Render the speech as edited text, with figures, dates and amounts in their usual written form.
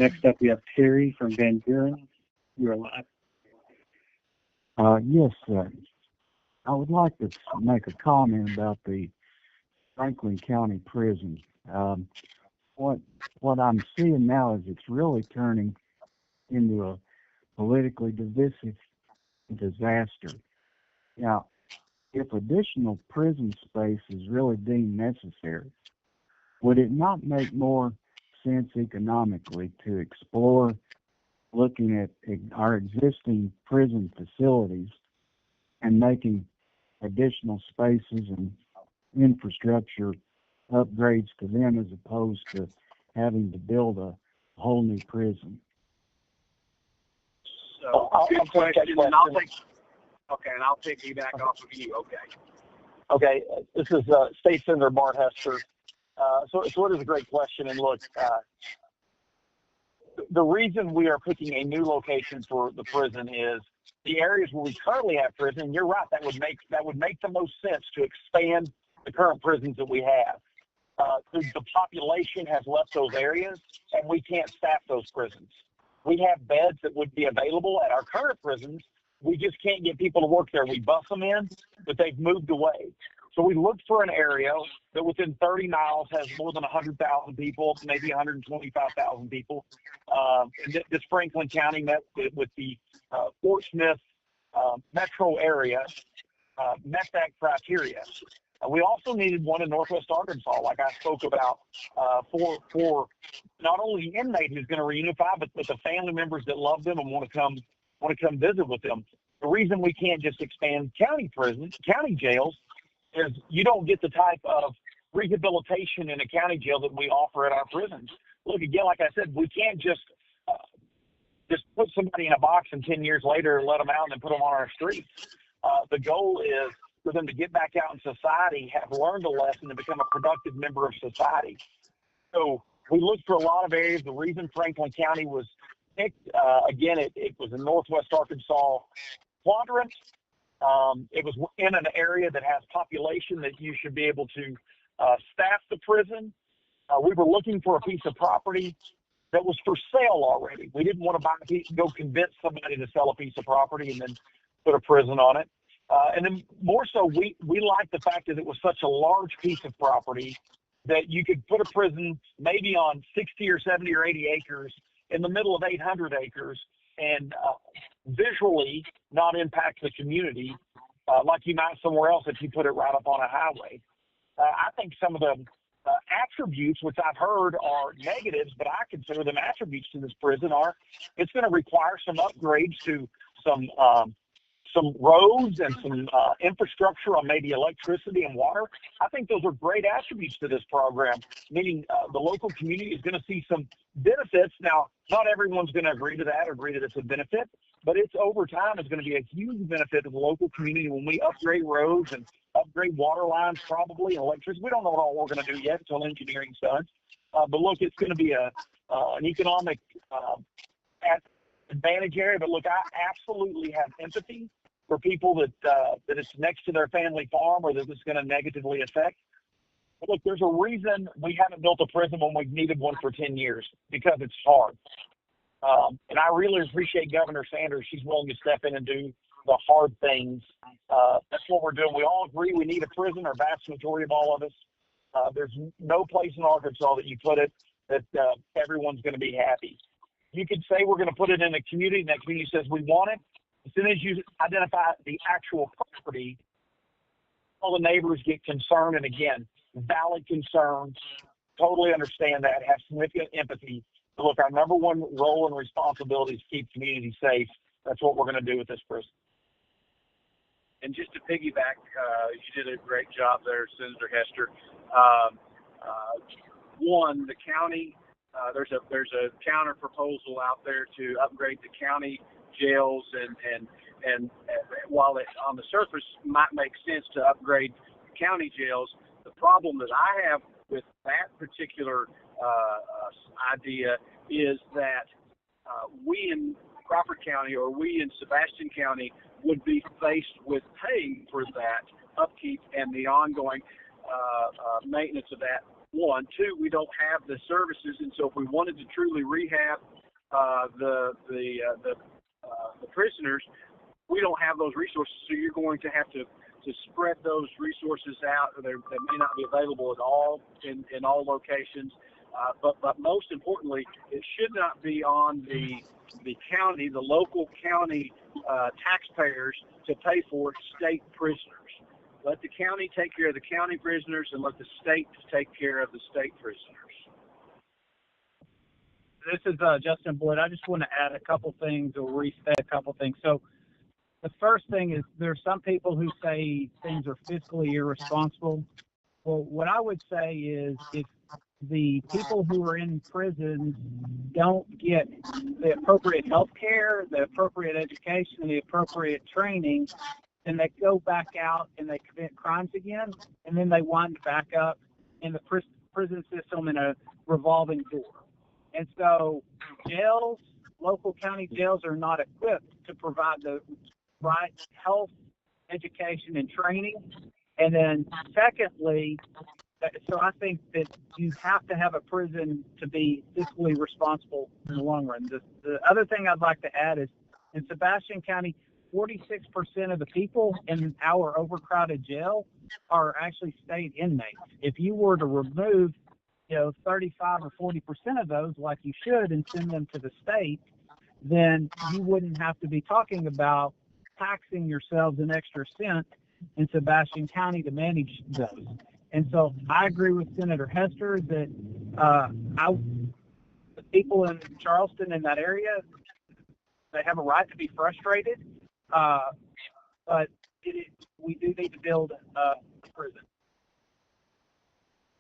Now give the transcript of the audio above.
Next up, we have Terry from Van Buren. You're live. Yes, I would like to make a comment about the Franklin County Prison. What I'm seeing now is it's really turning into a politically divisive disaster. Now, if additional prison space is really deemed necessary, would it not make more sense economically to explore looking at our existing prison facilities and making additional spaces and infrastructure upgrades to them as opposed to having to build a whole new prison? So, good question, and I'll piggyback off of you. Okay, this is State Senator Bart Hester. So it is a great question, and look, the reason we are picking a new location for the prison is the areas where we currently have prison. And you're right, that would make the most sense to expand the current prisons that we have. The population has left those areas, and we can't staff those prisons. We have beds that would be available at our current prisons. We just can't get people to work there. We bus them in, but they've moved away. So we looked for an area that within 30 miles has more than 100,000 people, maybe 125,000 people. This Franklin County met with the Fort Smith metro area, met that criteria. We also needed one in Northwest Arkansas, like I spoke about, for not only the inmate who's going to reunify, but the family members that love them and want to come visit with them. The reason we can't just expand county prisons, county jails, is you don't get the type of rehabilitation in a county jail that we offer at our prisons. Look, again, like I said, we can't just put somebody in a box and 10 years later let them out and then put them on our streets. The goal is for them to get back out in society, have learned a lesson, and become a productive member of society. So we looked for a lot of areas. The reason Franklin County was picked, again, it was in Northwest Arkansas quadrant. It was in an area that has population that you should be able to staff the prison. We were looking for a piece of property that was for sale already. We didn't want to go convince somebody to sell a piece of property and then put a prison on it. And then more so, we liked the fact that it was such a large piece of property that you could put a prison maybe on 60 or 70 or 80 acres in the middle of 800 acres and visually not impact the community like you might somewhere else if you put it right up on a highway. I think some of the attributes, which I've heard are negatives, but I consider them attributes to this prison, are it's going to require some upgrades to some roads and some infrastructure on maybe electricity and water. I think those are great attributes to this program, meaning the local community is going to see some benefits. Now, not everyone's going to agree to that or agree that it's a benefit, but it's over time is going to be a huge benefit to the local community when we upgrade roads and upgrade water lines, probably, and electricity. We don't know what all we're going to do yet until engineering's done. But look, it's going to be an economic advantage area. But look, I absolutely have empathy for people that it's next to their family farm or that it's going to negatively affect. But look, there's a reason we haven't built a prison when we've needed one for 10 years, because it's hard. And I really appreciate Governor Sanders. She's willing to step in and do the hard things. That's what we're doing. We all agree we need a prison, or vast majority of all of us. There's no place in Arkansas that you put it that everyone's going to be happy. You could say we're going to put it in a community, and that community says we want it. As soon as you identify the actual property, all the neighbors get concerned, and again, valid concerns, totally understand that, have significant empathy. But look, our number one role and responsibility is to keep communities safe. That's what we're going to do with this prison. And just to piggyback, you did a great job there, Senator Hester. One, the county, there's a counter proposal out there to upgrade the county jails, and while it on the surface might make sense to upgrade county jails, the problem that I have with that particular idea is that we in Crawford County or we in Sebastian County would be faced with paying for that upkeep and the ongoing maintenance of that one. Two, we don't have the services, and so if we wanted to truly rehab the prisoners, we don't have those resources. So you're going to have to spread those resources out. They may not be available at all in all locations. But most importantly, it should not be on the county, the local county taxpayers to pay for state prisoners. Let the county take care of the county prisoners and let the state take care of the state prisoners. This is Justin Blood. I just want to add a couple things or restate a couple things. So the first thing is there's some people who say things are fiscally irresponsible. Well, what I would say is if the people who are in prison don't get the appropriate health care, the appropriate education, the appropriate training, then they go back out and they commit crimes again, and then they wind back up in the prison system in a revolving door. And so jails, local county jails are not equipped to provide the right health, education, and training. And then secondly, so I think that you have to have a prison to be fiscally responsible in the long run. The other thing I'd like to add is in Sebastian County, 46% of the people in our overcrowded jail are actually state inmates. If you were to remove, 35 or 40% of those like you should and send them to the state, then you wouldn't have to be talking about taxing yourselves an extra cent in Sebastian County to manage those. And so I agree with Senator Hester that the people in Charleston in that area, they have a right to be frustrated, but we do need to build a prison.